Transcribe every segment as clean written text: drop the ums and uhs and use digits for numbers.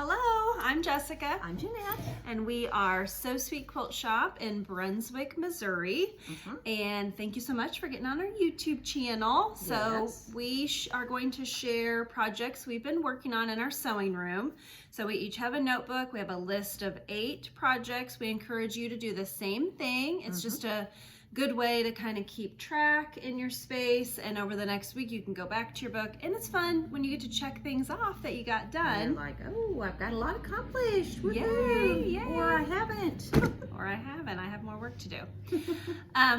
Hello, I'm Jessica. I'm Jeanette. And we are So Sweet Quilt Shop in Brunswick, Missouri. And thank you so much for getting on our YouTube channel. So we are going to share projects we've been working on in our sewing room. So we each have a notebook. We have a list of 8 projects. We encourage you to do the same thing. It's just a good way to kind of keep track in your space, and over the next week you can go back to your book, and it's fun when you get to check things off that you got done. And like, oh, I've got a lot accomplished. Yay, yay. Or I haven't. Or I haven't. I have more work to do.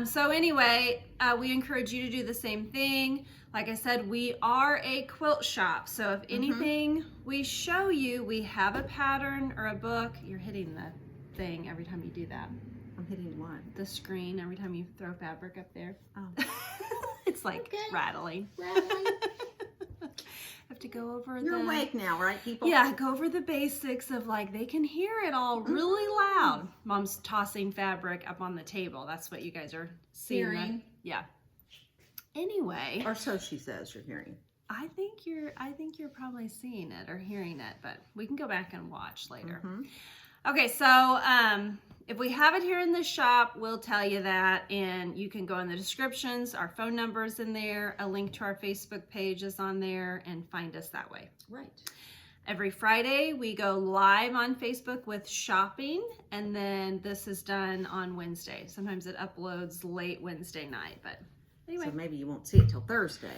So anyway, we encourage you to do the same thing. Like I said, we are a quilt shop, so if anything we show you, we have a pattern or a book. You're hitting the thing every time you do that. I'm hitting what? The screen every time you throw fabric up there. Oh. It's like rattling. Have to go over You're awake now, right, people? Yeah, go over the basics of like, they can hear it all really loud. Mom's tossing fabric up on the table. That's what you guys are seeing. Hearing. Yeah. Anyway. Or so she says you're hearing. I think you're probably seeing it or hearing it, but we can go back and watch later. Okay, so if we have it here in the shop, we'll tell you that, and you can go in the descriptions. Our phone number is in there. A link to our Facebook page is on there, and find us that way. Right. Every Friday, we go live on Facebook with shopping, and then this is done on Wednesday. Sometimes it uploads late Wednesday night, but anyway. So maybe you won't see it till Thursday.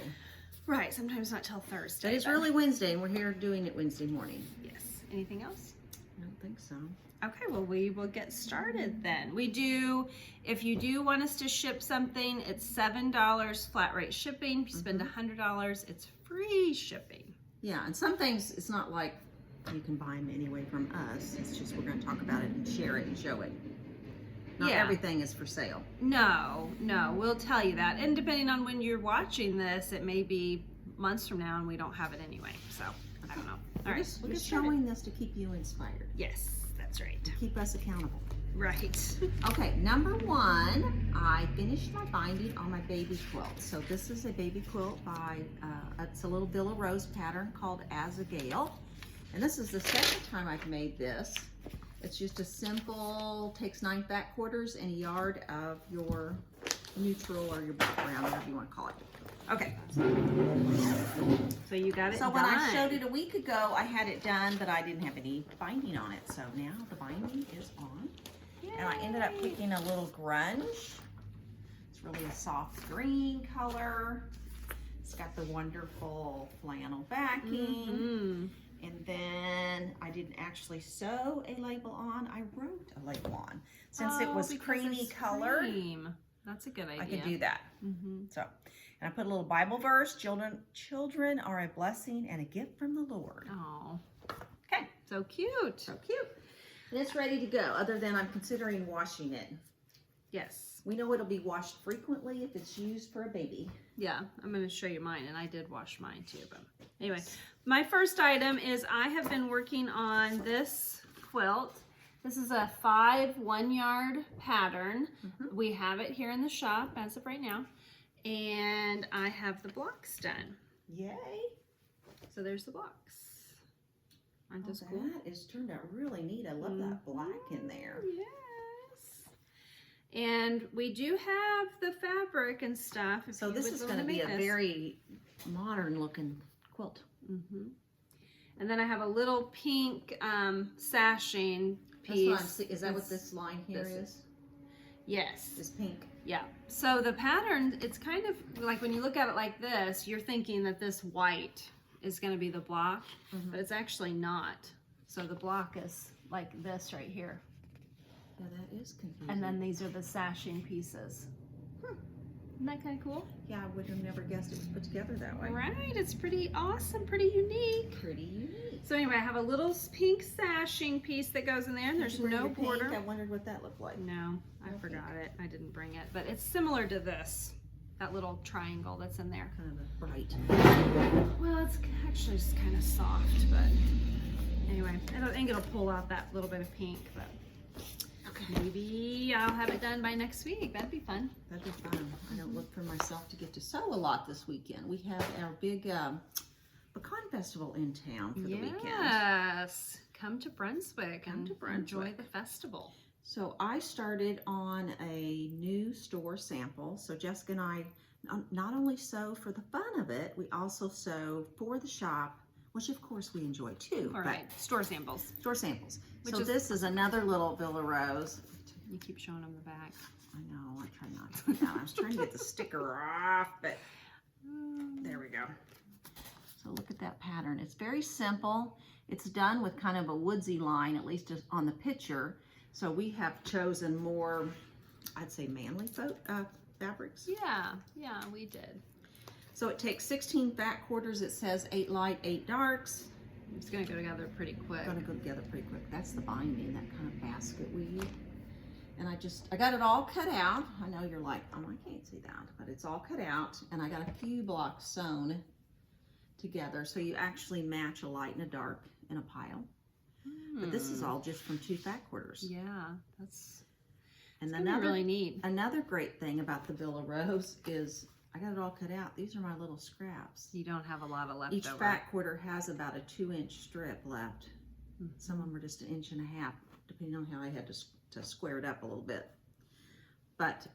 Right, sometimes not till Thursday. But it's really Wednesday, and we're here doing it Wednesday morning. Yes. Anything else? I don't think so. Okay, well, we will get started then. We do, if you do want us to ship something, it's $7 flat rate shipping. If you spend $100, it's free shipping. Yeah, and some things, it's not like you can buy them anyway from us. It's just we're going to talk about it and share it and show it. Not everything is for sale. No, we'll tell you that. And depending on when you're watching this, it may be months from now and we don't have it anyway. So, I don't know. All right, we're just showing this to keep you inspired. Yes. That's right. To keep us accountable. Right. Okay, number 1, I finished my binding on my baby quilt. So this is a baby quilt by, it's a little Villa Rose pattern called As a Gale. And this is the second time I've made this. It's just a simple, takes 9 fat quarters and a yard of your neutral or your background, whatever you want to call it. Okay. So you got it So done. when I showed it a week ago, I had it done, but I didn't have any binding on it. So now the binding is on. Yay. And I ended up picking a little grunge. It's really a soft green color. It's got the wonderful flannel backing. And then I didn't actually sew a label on. I wrote a label on. Since it was creamy color. That's a good idea. I could do that. So, and I put a little Bible verse. Children are a blessing and a gift from the Lord. Oh, okay. So cute. So cute. And it's ready to go, other than I'm considering washing it. Yes. We know it'll be washed frequently if it's used for a baby. Yeah, I'm going to show you mine, and I did wash mine too. But anyway, my first item is I have been working on this quilt. This is a 5 1-yard pattern. We have it here in the shop as of right now. And I have the blocks done. Yay. So there's the blocks. Aren't those cool? That is turned out really neat. I love that black in there. Yes. And we do have the fabric and stuff. So this is going to be a very modern looking quilt. And then I have a little pink sashing piece. That's what I'm seeing. Is that what this line here is? Yes. This pink. Yeah. So the pattern, it's kind of like when you look at it like this, you're thinking that this white is going to be the block, but it's actually not. So the block is like this right here. Yeah, that is confusing. And then these are the sashing pieces. Isn't that kind of cool? Yeah, I would have never guessed it was put together that way. Right, it's pretty awesome, pretty unique. Pretty unique. So anyway, I have a little pink sashing piece that goes in there, and there's no border. I wondered what that looked like. No, I forgot it. I didn't bring it, but it's similar to this, that little triangle that's in there. Kind of a bright. Well, it's actually just kind of soft, but anyway, I don't think it'll pull out that little bit of pink, but maybe I'll have it done by next week. That'd be fun. That'd be fun. I don't look for myself to get to sew a lot this weekend. We have our big pecan festival in town for the weekend. Yes. come to Brunswick and enjoy the festival. So I started on a new store sample. So Jessica and I not only sew for the fun of it, we also sew for the shop, which of course we enjoy too. All right, store samples. Store samples. So this is another little Villa Rose. You keep showing them the back. I know, I try not to. I was trying to get the sticker off, but there we go. So look at that pattern. It's very simple. It's done with kind of a woodsy line, at least on the picture. So we have chosen more, I'd say, manly fabrics. Yeah, we did. So it takes 16 fat quarters. It says 8 light, 8 darks. It's gonna go together pretty quick. It's gonna go together pretty quick. That's the binding, that kind of basket weave. And I got it all cut out. I know you're like, oh, I can't see that, but it's all cut out. And I got a few blocks sewn together. So you actually match a light and a dark in a pile. But this is all just from 2 fat quarters. Yeah, that's really neat. Another great thing about the Villa Rose is I got it all cut out. These are my little scraps. You don't have a lot of left Each over. fat quarter has about a 2-inch strip left. Some of them are just 1.5 inches, depending on how I had to square it up a little bit. But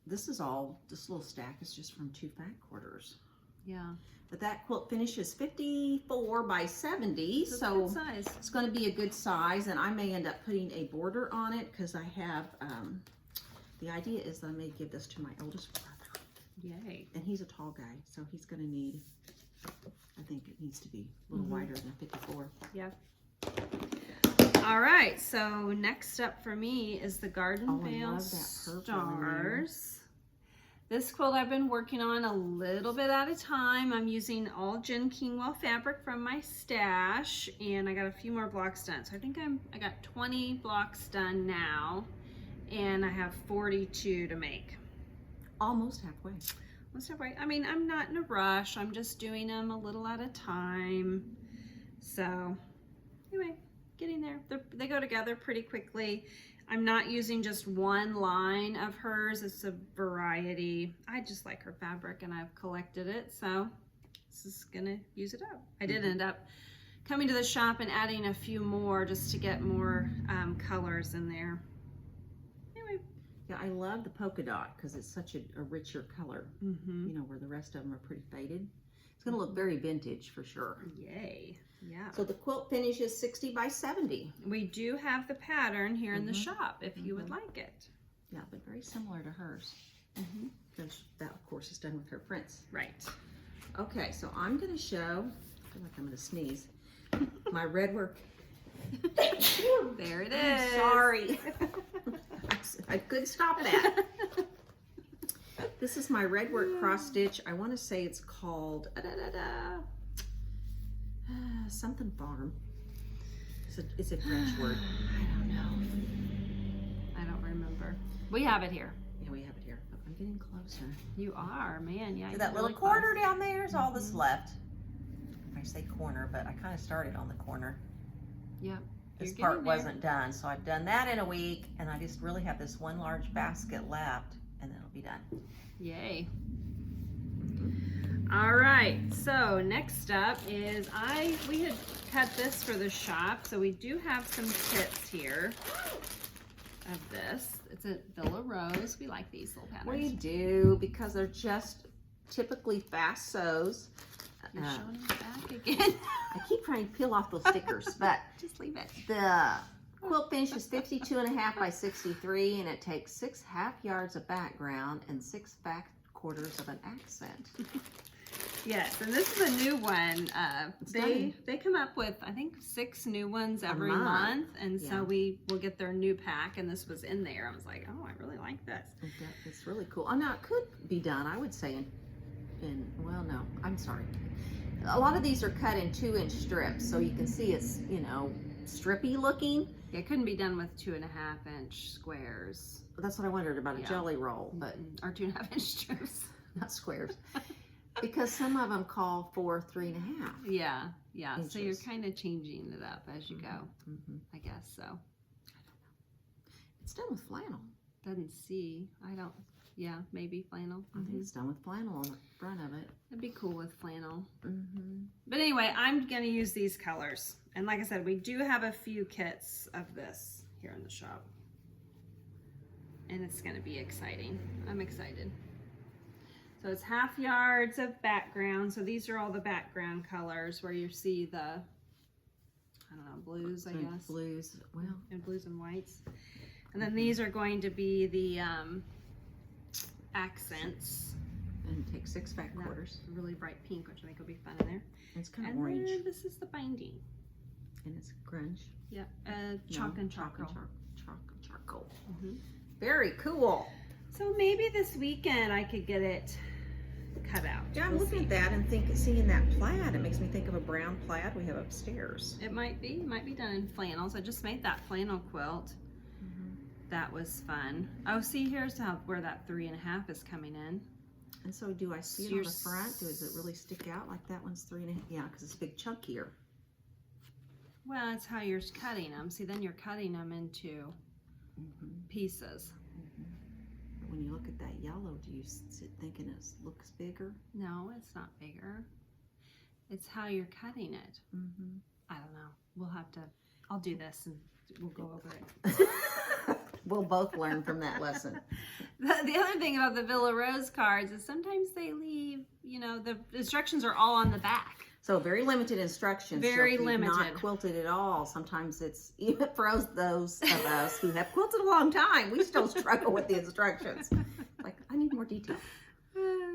this is all, this little stack is just from 2 fat quarters. Yeah. But that quilt finish is 54 by 70, so size. It's going to be a good size, and I may end up putting a border on it because I have, the idea is that I may give this to my oldest brother. Yay. And he's a tall guy, so he's going to need, I think it needs to be a little wider than a 54. Yeah. All right, so next up for me is the Garden Veil Stars. This quilt I've been working on a little bit at a time. I'm using all Jen Kingwell fabric from my stash, and I got a few more blocks done. So I think I got 20 blocks done now, and I have 42 to make. Almost halfway. Almost halfway. I mean, I'm not in a rush. I'm just doing them a little at a time. So anyway, getting there. They go together pretty quickly. I'm not using just one line of hers. It's a variety. I just like her fabric and I've collected it. So this is gonna use it up. I did end up coming to the shop and adding a few more just to get more colors in there. Anyway. Yeah, I love the polka dot because it's such a richer color. You know, where the rest of them are pretty faded. It's gonna look very vintage for sure. Yay. Yeah. So the quilt finish is 60 by 70. We do have the pattern here in the shop if you would like it. Yeah, but very similar to hers. Because that, of course, is done with her prints. Right. Okay, so I'm going to show, I feel like I'm going to sneeze, my red work. There it is. I'm sorry. I couldn't stop that. This is my red work cross stitch. I want to say it's called something farm. It's a French word. I don't know. I don't remember. We have it here. Yeah, we have it here. Oh, I'm getting closer. You are, man. Yeah. So that little corner down there is all that's left. I say corner, but I kind of started on the corner. Yep. This part wasn't done, so I've done that in a week, and I just really have this one large basket left, and then it'll be done. Yay. All right, so next up is we had cut this for the shop, so we do have some kits here of this. It's a Villa Rose. We like these little patterns. We do, because they're just typically fast sews. You're showing it back again. I keep trying to peel off those stickers, but just leave it. The quilt finish is 52.5 by 63, and it takes 6 half yards of background and 6 back quarters of an accent. Yes, and this is a new one. They come up with, I think, 6 new ones every month, and so we will get their new pack, and this was in there. I was like, oh, I really like this. It's really cool. Oh, now it could be done, I would say, well, no, I'm sorry. A lot of these are cut in 2-inch strips, so you can see it's, you know, strippy looking. Yeah, it couldn't be done with 2.5-inch squares. That's what I wondered about a jelly roll, but or 2.5-inch strips, not squares, because some of them call for 3.5. Yeah, inches. So you're kind of changing it up as you go. I guess so. It's done with flannel. Doesn't see. I don't. Yeah, maybe flannel. I think it's done with flannel on the front of it. It'd be cool with flannel. But anyway, I'm gonna use these colors. And like I said, we do have a few kits of this here in the shop. And it's going to be exciting. I'm excited. So it's half yards of background. So these are all the background colors where you see the, I don't know, blues, I guess. Blues, well. And blues and whites. And then these are going to be the accents. And take 6 fat quarters. Really bright pink, which I think will be fun in there. And it's kind of and orange. Then this is the binding. And it's grunge. Yep, chalk and charcoal. Chalk and charcoal. Mm-hmm. Very cool. So maybe this weekend I could get it cut out. Yeah, I'm looking at that and seeing that plaid. It makes me think of a brown plaid we have upstairs. It might be done in flannels. I just made that flannel quilt. That was fun. Oh, see, here's where that 3.5 is coming in. And so do I see it on the front? Does it really stick out like that one's 3.5? Yeah, because it's big chunkier. Well, it's how you're cutting them. See, then you're cutting them into pieces. When you look at that yellow, do you sit thinking it looks bigger? No, it's not bigger. It's how you're cutting it. I don't know. We'll have to, I'll do this and we'll go over it. We'll both learn from that lesson. The other thing about the Villa Rose cards is sometimes they leave, you know, the instructions are all on the back. So very limited instructions. Very so if limited. Not quilted at all. Sometimes it's, even for those of us who have quilted a long time, we still struggle with the instructions. Like, I need more detail.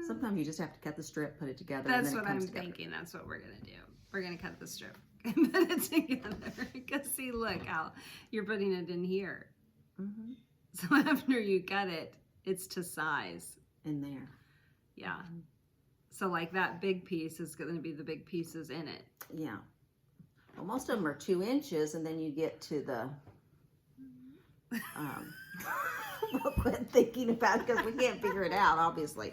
Sometimes you just have to cut the strip, put it together. That's and then what it comes I'm together. thinking. That's what we're gonna do. We're gonna cut the strip and put it together. Because see, look how you're putting it in here. So after you cut it, it's to size. In there. Yeah. So like that big piece is going to be the big pieces in it. Yeah. Well, most of them are 2 inches, and then you get to the. We'll quit thinking about it because we can't figure it out, obviously.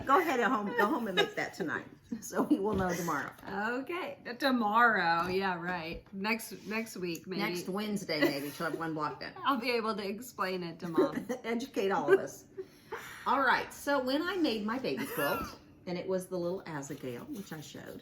Go ahead and go home and make that tonight, so we will know tomorrow. Okay, tomorrow. Yeah, right. Next week, maybe. Next Wednesday, maybe she'll have one block done. I'll be able to explain it to Mom. Educate all of us. All right. So when I made my baby quilt, and it was the little Azagale, which I showed.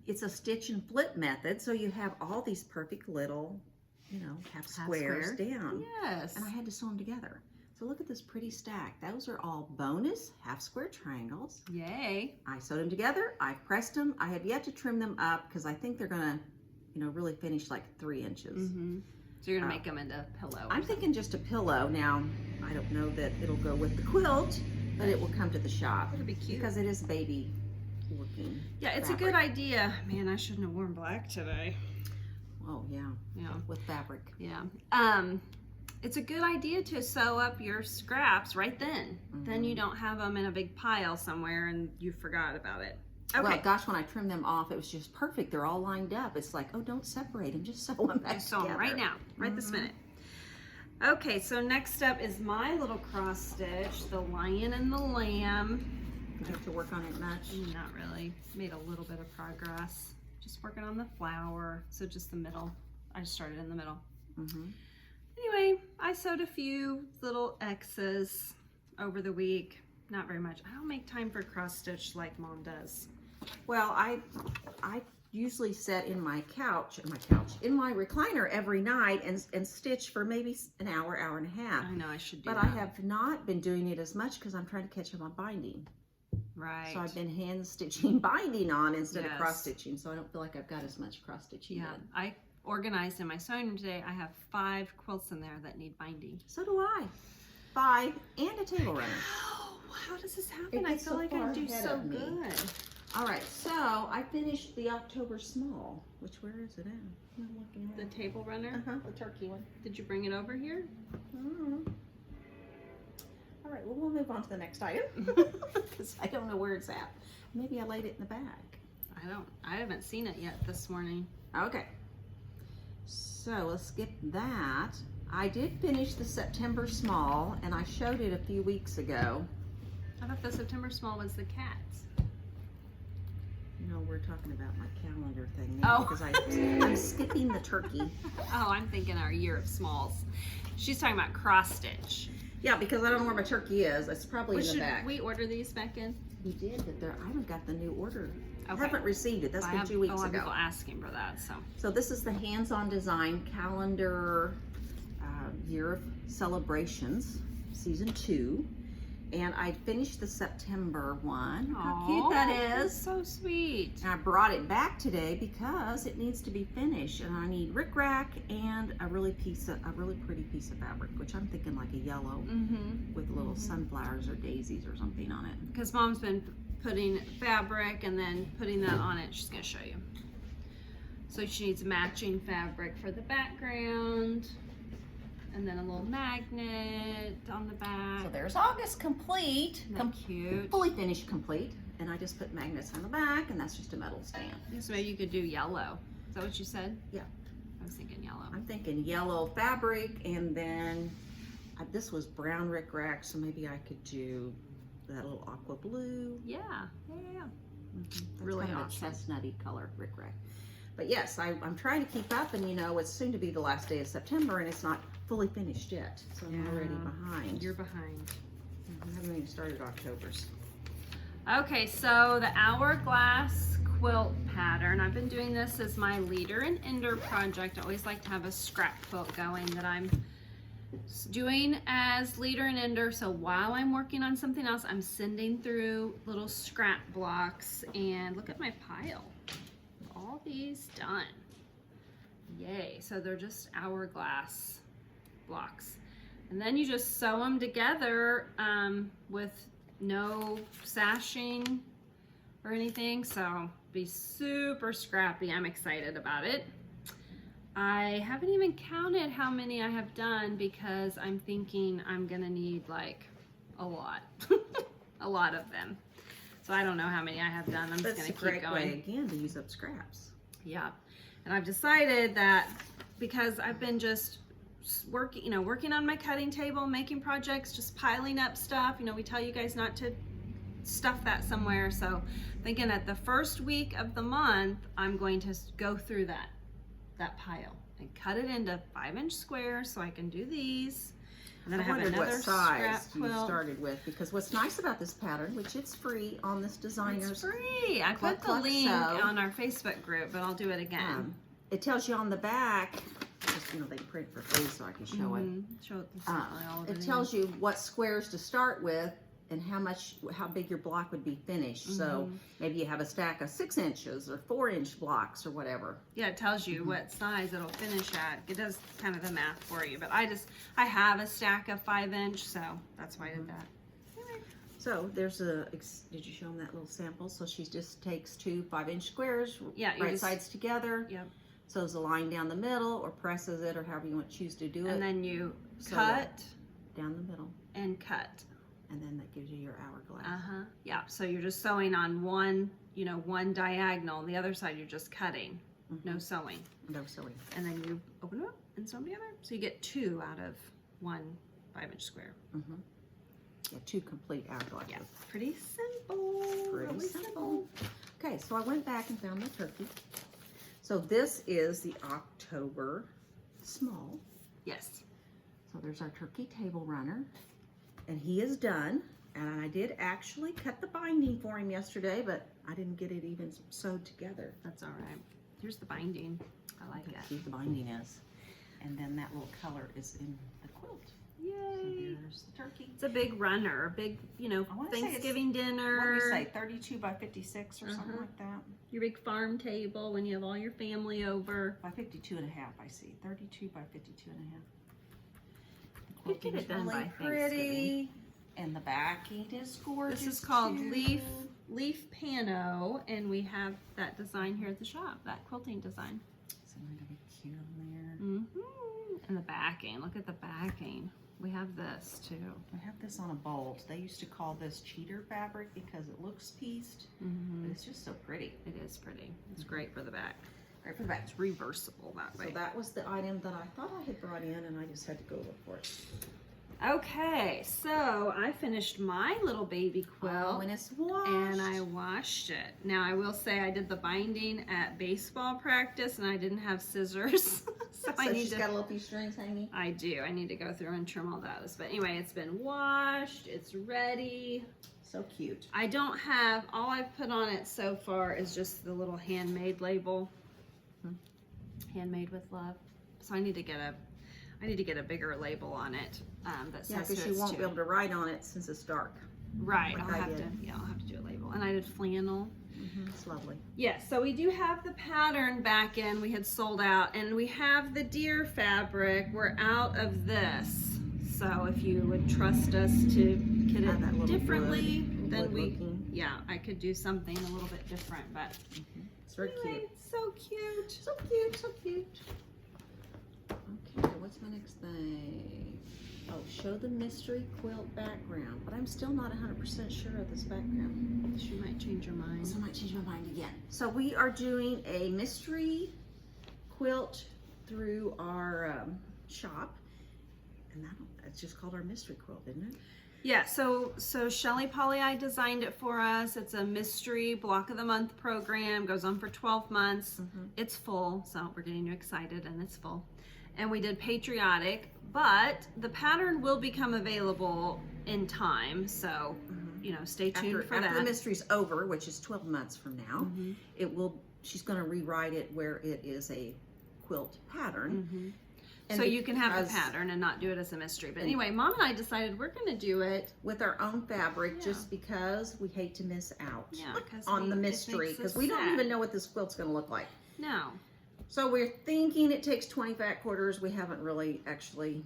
It's a stitch and flip method, so you have all these perfect little, you know, half squares down. Yes. And I had to sew them together. So look at this pretty stack. Those are all bonus half square triangles. Yay. I sewed them together. I pressed them. I have yet to trim them up because I think they're gonna, you know, really finish like 3 inches. So you're gonna make them into a pillow. I'm thinking just a pillow. Now, I don't know that it'll go with the quilt, but it will come to the shop. It'll be cute. Because it is baby looking. Yeah, it's a good idea. Man, I shouldn't have worn black today. Oh, yeah. Yeah. With fabric. Yeah. It's a good idea to sew up your scraps right then. Then you don't have them in a big pile somewhere and you forgot about it. Okay. Well, gosh, when I trimmed them off, it was just perfect. They're all lined up. It's like, oh, don't separate them. Just sew them back Sew them together. right now, right this minute. Okay, so next up is my little cross stitch, the lion and the lamb. Did you have to work on it much? Not really. Made a little bit of progress. Just working on the flower. So just the middle. I just started in the middle. Anyway, I sewed a few little X's over the week. Not very much. I don't make time for cross stitch like Mom does. Well, I usually sit in my recliner every night and stitch for maybe an hour, hour and a half. I know I should do But that. I have not been doing it as much because I'm trying to catch up on binding. Right. So I've been hand stitching binding on instead of Yes. cross stitching. So I don't feel like I've got as much cross stitching Yeah, done. I organized in my sewing room today. I have 5 quilts in there that need binding. So do I. 5 and a table runner. Oh, how does this happen? It I gets feel so like I far do ahead so of me. good. All right, so I finished the October small, which where is it at? I'm looking at The table runner. the turkey one. Did you bring it over here? All right, well, we'll move on to the next item because I don't know where it's at. Maybe I laid it in the bag. I haven't seen it yet this morning. Okay, so let's skip that. I did finish the September small, and I showed it a few weeks ago. I thought the September small was the cats. No, we're talking about my calendar thing now Oh. because I'm skipping the turkey. Oh, I'm thinking our year of smalls. She's talking about cross stitch. Yeah, because I don't know where my turkey is. It's probably in the Should back. we order these back in? We did, but I haven't got the new order Okay. haven't received it. That's been 2 weeks a lot of ago. people asking for that, so. So this is the hands-on design calendar year of celebrations, season 2. And I finished the September one. Look how cute that is. So sweet. And I brought it back today because it needs to be finished, and I need rickrack and a really pretty piece of fabric, which I'm thinking like a yellow with little sunflowers or daisies or something on it. Because Mom's been putting fabric and then putting that on it. She's gonna show you. So she needs matching fabric for the background. And then a little magnet on the back. So there's August complete. Isn't that cute? Fully finished complete. And I just put magnets on the back, and that's just a metal stand. So maybe you could do yellow. Is that what you said? Yeah. I was thinking yellow. I'm thinking yellow fabric, and then this was brown rickrack, so maybe I could do that little aqua blue. Yeah. That's Really kind of awesome. a chestnutty color rickrack. But yes, I'm trying to keep up, and you know, it's soon to be the last day of September, and it's not fully finished yet, so I'm already behind. You're behind. I haven't even started October's. Okay, so the hourglass quilt pattern. I've been doing this as my leader and ender project. I always like to have a scrap quilt going that I'm doing as leader and ender. So while I'm working on something else, I'm sending through little scrap blocks, and look at my pile. All these done. Yay. So they're just hourglass blocks. And then you just sew them together with no sashing or anything. So be super scrappy. I'm excited about it. I haven't even counted how many I have done because I'm thinking I'm gonna need like a lot. A lot of them. So I don't know how many I have done. I'm just gonna keep going. That's a great way again to use up scraps. Yeah, and I've decided that because I've been just working on my cutting table, making projects, just piling up stuff. You know, we tell you guys not to stuff that somewhere. So thinking at the first week of the month, I'm going to go through that pile and cut it into 5-inch squares so I can do these. And then I have wondered another what size scrap you quilt. started with, because what's nice about this pattern, which it's free on this designer's, It's free. I Cluck, put the Cluck, link Sew. on our Facebook group, but I'll do it again. it tells you on the back, just, you know, they print for free so I can show it. Show it. It tells you what squares to start with and how big your block would be finished. So maybe you have a stack of 6 inches or 4-inch blocks or whatever. Yeah, it tells you what size it'll finish at. It does kind of the math for you, but I have a stack of 5-inch, so that's why I did that. So there's did you show them that little sample? So she just takes 2 5-inch squares, right sides together, Yep. sews a line down the middle or presses it or however you want to choose to do it. And then you Sew cut down the middle. and cut. And then that gives you your hourglass. Yeah, so you're just sewing on one diagonal. The other side you're just cutting, no sewing. No sewing. And then you open it up and sew them together. So you get 2 out of 1 5-inch square. Yeah, 2 complete hourglasses. Yeah, pretty simple. Pretty Really simple. Okay, so I went back and found my turkey. So this is the October small. Yes. So there's our turkey table runner. And he is done. And I did actually cut the binding for him yesterday, but I didn't get it even sewed together. That's all right. Here's the binding. I like it. See what the binding is. And then that little color is in the quilt. Yay. So there's the turkey. It's a big runner, a big, I wanna say Thanksgiving dinner. What do we say, 32 by 56 or something like that? Your big farm table when you have all your family over. By 52 and a half, I see. 32 by 52 and a half. You get it done by pretty. And the backing is gorgeous. This is called too. Leaf Pano, and we have that design here at the shop, that quilting design. Isn't that gonna be cute on there? And the backing, look at the backing. We have this too. I have this on a bolt. They used to call this cheater fabric because it looks pieced, but it's just so pretty. It is pretty. It's great for the back. Right for the back. It's reversible that way. So that was the item that I thought I had brought in, and I just had to go look for it. Okay, so I finished my little baby quilt. And it's washed. And I washed it. Now I will say I did the binding at baseball practice and I didn't have scissors. so I need she's to, got a little few strings hanging. I do. I need to go through and trim all those. But anyway, it's been washed. It's ready. So cute. I don't have, all I've put on it so far is just the little handmade label. Handmade with love. So I need to get a bigger label on it that says because you won't be able to write on it since it's dark. Right, like I'll I have did. to, yeah, I'll have to do a label. And I did flannel. It's lovely. Yes, so we do have the pattern back in. We had sold out, and we have the deer fabric. We're out of this. So if you would trust us to get Add that it little differently, wood then looking. yeah, I could do something a little bit different, but It's very anyway, cute. it's so cute. So cute, so cute. Okay, what's my next thing? Oh, show the mystery quilt background, but I'm still not 100% sure of this background. You might change your mind. So I might change my mind again. So we are doing a mystery quilt through our shop, and it's just called our mystery quilt, isn't it? Yeah, so Shelly Polly designed it for us. It's a mystery block of the month program, goes on for 12 months. It's full, so we're getting you excited, and it's full. And we did patriotic, but the pattern will become available in time, so you know, stay tuned for that. After the mystery's over, which is 12 months from now, she's going to rewrite it where it is a quilt pattern. And so you can have the pattern and not do it as a mystery. But anyway, Mom and I decided we're going to do it with our own fabric, just because we hate to miss out on the mystery, because we don't even know what this quilt's going to look like. No. So we're thinking it takes 20 fat quarters. We haven't really actually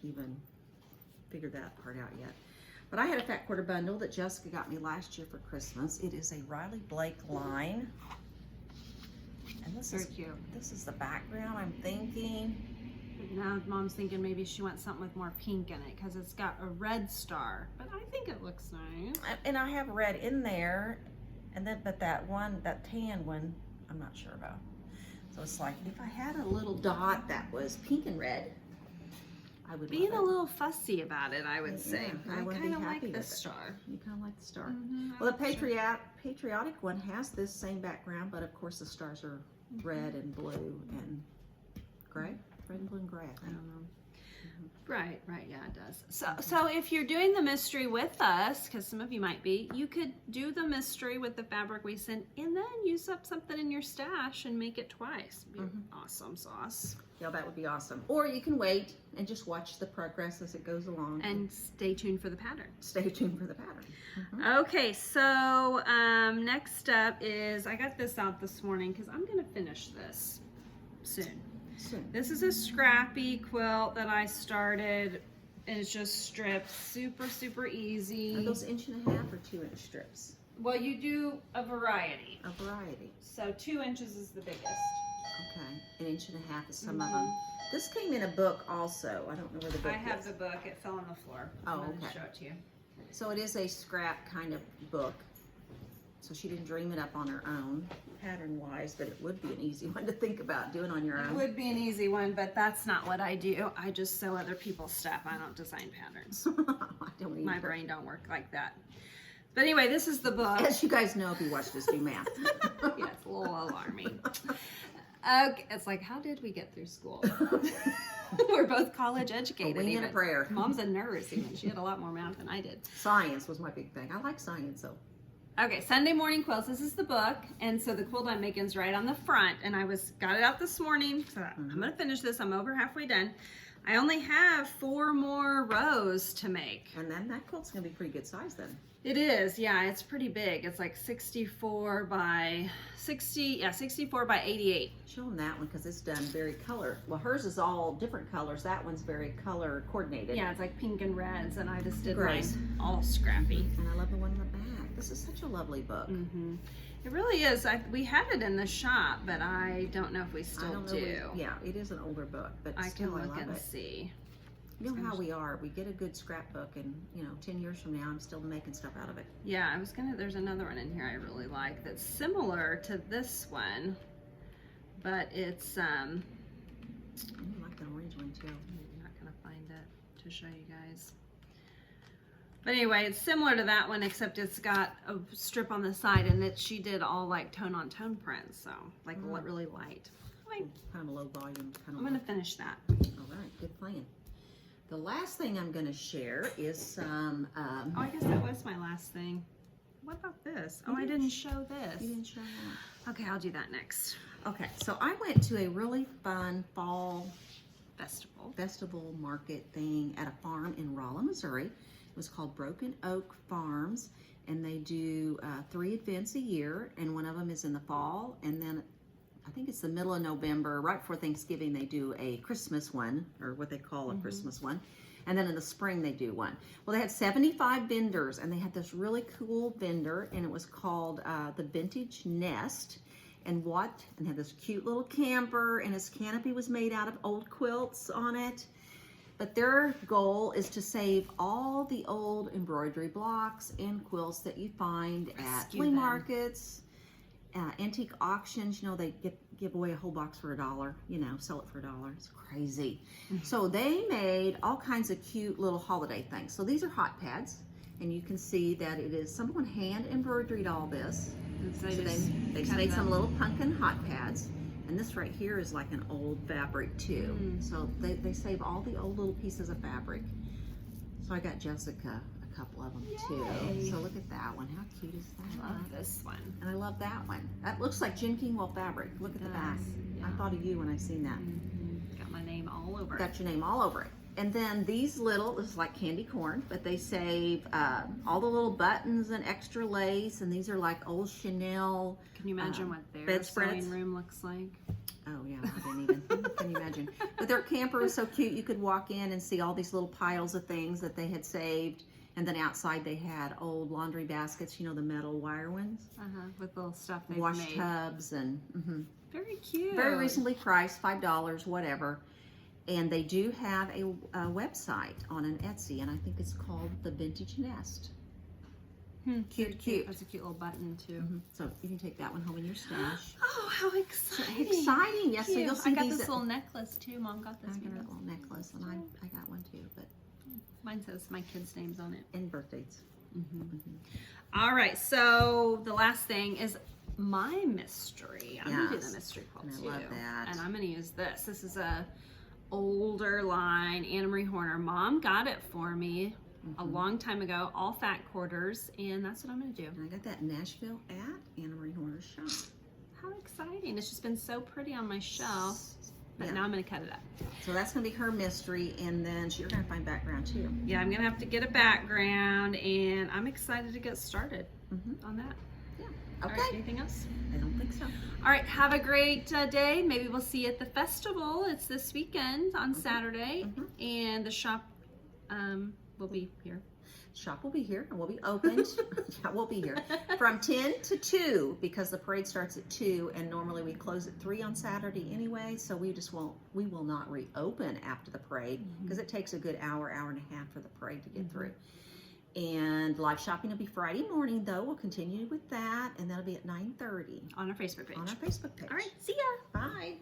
even figured that part out yet. But I had a fat quarter bundle that Jessica got me last year for Christmas. It is a Riley Blake line. And this is cute. This is the background, I'm thinking. Now Mom's thinking maybe she wants something with more pink in it because it's got a red star. But I think it looks nice. And I have red in there, and then but that tan one, I'm not sure about. So it's like if I had a little dot that was pink and red, I would Being love a it. little fussy about it, I would say. I I would kind be of happy like with this it. star. You kind of like the star. Well, the patriotic one has this same background, but of course the stars are red and blue and gray. Red and blue and gray, I don't know. Right, yeah, it does. So if you're doing the mystery with us, because some of you might be, you could do the mystery with the fabric we sent and then use up something in your stash and make it twice. Be awesome sauce. Yeah, that would be awesome. Or you can wait and just watch the progress as it goes along. And stay tuned for the pattern. Stay tuned for the pattern. Okay, so next up is, I got this out this morning because I'm going to finish this soon. This is a scrappy quilt that I started, and it's just strips, super easy. Are those 1.5 or 2-inch strips? Well, you do a variety. A variety. So 2 inches is the biggest. Okay, 1.5 is some of them. This came in a book also. I don't know where the book is. I have the book. It fell on the floor. Oh, I'm gonna okay. show it to you. So it is a scrap kind of book. So she didn't dream it up on her own, pattern-wise, but it would be an easy one to think about doing on your own. It would be an easy one, but that's not what I do. I just sew other people's stuff. I don't design patterns. I don't either. My brain don't work like that. But anyway, this is the book. As you guys know if you watch this do math. Yeah, it's a little alarming. Okay, it's like, how did we get through school? We're both college educated. A wing and a prayer. Mom's a nurse even. She had a lot more math than I did. Science was my big thing. I like science, so. Okay, Sunday Morning Quilts. This is the book, and so the quilt I'm making is right on the front, and I got it out this morning, so I'm gonna finish this. I'm over halfway done. I only have 4 more rows to make. And then that quilt's gonna be pretty good size then. It is, yeah, it's pretty big. It's like 64 by 88. Show them that one because it's done very color. Well, hers is all different colors. That one's very color coordinated. Yeah, it's like pink and reds, and I just did Grays. mine all scrappy. And I love the one in the back. This is such a lovely book. It really is. We had it in the shop, but I don't know if we still do. Yeah, it is an older book, but I still, can look love and it. see. You know how we are. We get a good scrapbook, and 10 years from now, I'm still making stuff out of it. Yeah, there's another one in here I really like that's similar to this one, but it's I like the orange one too. I'm not gonna find it to show you guys. But anyway, it's similar to that one, except it's got a strip on the side, and she did all like tone on tone prints, so like really light. Anyway, Kind of low volume. I'm gonna finish that. All right, good plan. The last thing I'm going to share is some... oh, I guess that was my last thing. What about this? Oh, I didn't show this. You didn't show that. Okay, I'll do that next. Okay, so I went to a really fun fall festival market thing at a farm in Rolla, Missouri. It was called Broken Oak Farms, and they do 3 events a year, and one of them is in the fall, and then I think it's the middle of November, right before Thanksgiving, they do a Christmas one, or what they call a Christmas one. And then in the spring they do one. Well, they had 75 vendors, and they had this really cool vendor, and it was called the Vintage Nest. And had this cute little camper, and his canopy was made out of old quilts on it. But their goal is to save all the old embroidery blocks and quilts that you find at flea markets, antique auctions. You know, they give away a whole box for $1, you know, sell it for $1. It's crazy. So they made all kinds of cute little holiday things. So these are hot pads, and you can see that it is someone hand embroidered all this. So they made some little pumpkin hot pads, and this right here is like an old fabric too. So they save all the old little pieces of fabric. So I got Jessica a couple of them too. So look at that one. How cute is that? I love this one. And I love that one. That looks like Jim Kingwell fabric. Look at the back. Yeah. I thought of you when I seen that. Got my name all over it. Got your name all over it. And then these little, this is like candy corn, but they save all the little buttons and extra lace, and these are like old Chanel. Can you imagine what their bedspreads. sewing room looks like? Oh yeah, I didn't even, can you imagine? But their camper was so cute, you could walk in and see all these little piles of things that they had saved. And then outside they had old laundry baskets, you know, the metal wire ones. With little stuff they've Wash made. tubs and, Very cute. very reasonably priced, $5, whatever. And they do have a website on an Etsy, and I think it's called the Vintage Nest. Cute, cute. That's a cute little button too. So you can take that one home in your stash. Oh, how exciting! Exciting, yes. So Cute. you'll see I got these. this little necklace too. Mom got this. I got a little necklace, and I got one too, but Mine says my kids' names on it. and birthdays. All right, so the last thing is my mystery. I'm gonna do the mystery quilt And I too. love that. And I'm gonna use this. This is a older line Anna Marie Horner. Mom got it for me a long time ago, all fat quarters, and that's what I'm gonna do. And I got that in Nashville at Anna Marie Horner's shop. How exciting. It's just been so pretty on my shelf. But Yeah. now I'm gonna cut it up. So that's gonna be her mystery, and then you're gonna find background too. Yeah, I'm gonna have to get a background, and I'm excited to get started on that. Yeah. All Okay. right, anything else? I don't think so. All right, have a great day. Maybe we'll see you at the festival. It's this weekend on Saturday, and the shop will be here. Shop will be here and we'll be opened. Yeah, we'll be here from 10 to 2 because the parade starts at 2, and normally we close at 3 on Saturday anyway. So we will not reopen after the parade because it takes a good hour and a half for the parade to get through. And live shopping will be Friday morning though. We'll continue with that, and that'll be at 9:30 On our Facebook page. on our Facebook page. All right, see ya. Bye.